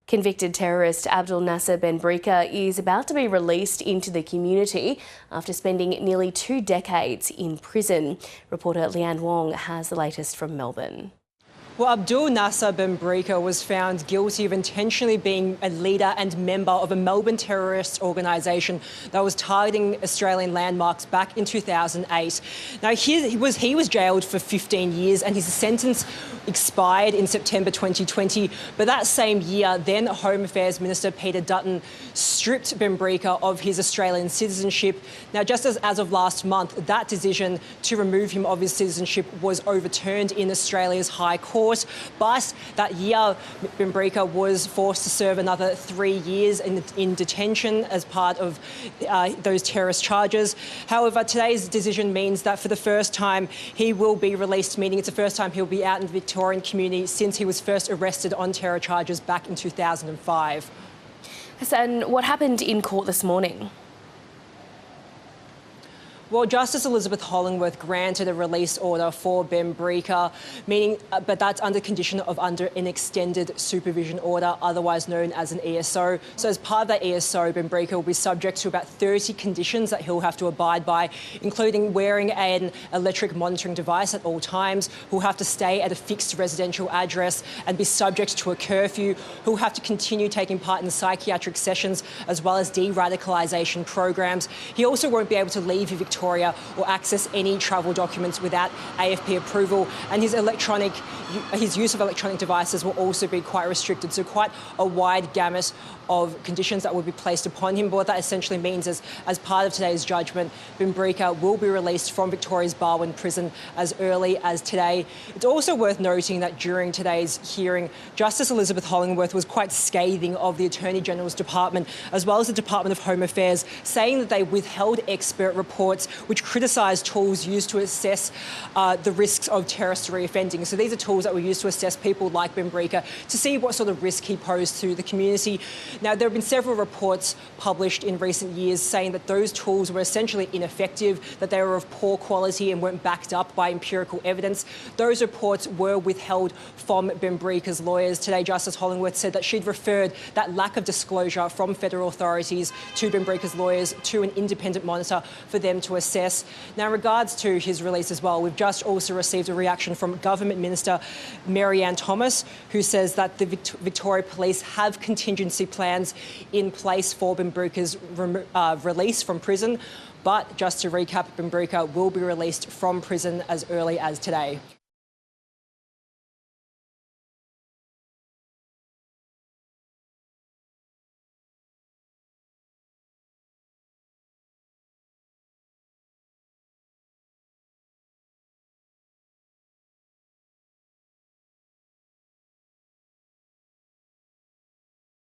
Convicted terrorist Abdul Nacer Benbrika is about to be released into the community after spending nearly 2 decades in prison. Reporter Leanne Wong has the latest from Melbourne. Well, Abdul Nacer Benbrika was found guilty of intentionally being a leader and member of a Melbourne terrorist organisation that was targeting Australian landmarks back in 2008. Now, he was jailed for 15 years and his sentence expired in September 2020. But that same year, then Home Affairs Minister Peter Dutton stripped Benbrika of his Australian citizenship. Now, just as of last month, that decision to remove him of his citizenship was overturned in Australia's High Court. But that year, Benbrika was forced to serve another 3 years in detention as part of those terrorist charges. However, today's decision means that for the first time he will be released, meaning it's the first time he'll be out in the Victorian community since he was first arrested on terror charges back in 2005. And what happened in court this morning? Well, Justice Elizabeth Hollingworth granted a release order for Benbrika, but that's under condition of under an extended supervision order, otherwise known as an ESO. So as part of that ESO, Benbrika will be subject to about 30 conditions that he'll have to abide by, including wearing an electric monitoring device at all times. He'll have to stay at a fixed residential address and be subject to a curfew. He'll have to continue taking part in psychiatric sessions as well as de-radicalisation programs. He also won't be able to leave Victoria or access any travel documents without AFP approval, and his use of electronic devices will also be quite restricted. So quite a wide gamut of conditions that will be placed upon him. But what that essentially means is, as part of today's judgment, Benbrika will be released from Victoria's Barwon prison as early as today. It's also worth noting that during today's hearing, Justice Elizabeth Hollingworth was quite scathing of the Attorney General's Department as well as the Department of Home Affairs, saying that they withheld expert reports which criticised tools used to assess the risks of terrorist reoffending. So these are tools that were used to assess people like Benbrika to see what sort of risk he posed to the community. Now, there have been several reports published in recent years saying that those tools were essentially ineffective, that they were of poor quality and weren't backed up by empirical evidence. Those reports were withheld from Benbrika's lawyers. Today, Justice Hollingworth said that she'd referred that lack of disclosure from federal authorities to Benbrika's lawyers to an independent monitor for them to assess. Now, in regards to his release as well, we've just also received a reaction from Government Minister Mary-Ann Thomas, who says that the Victoria Police have contingency plans in place for Benbrika's release from prison. But just to recap, Benbrika will be released from prison as early as today.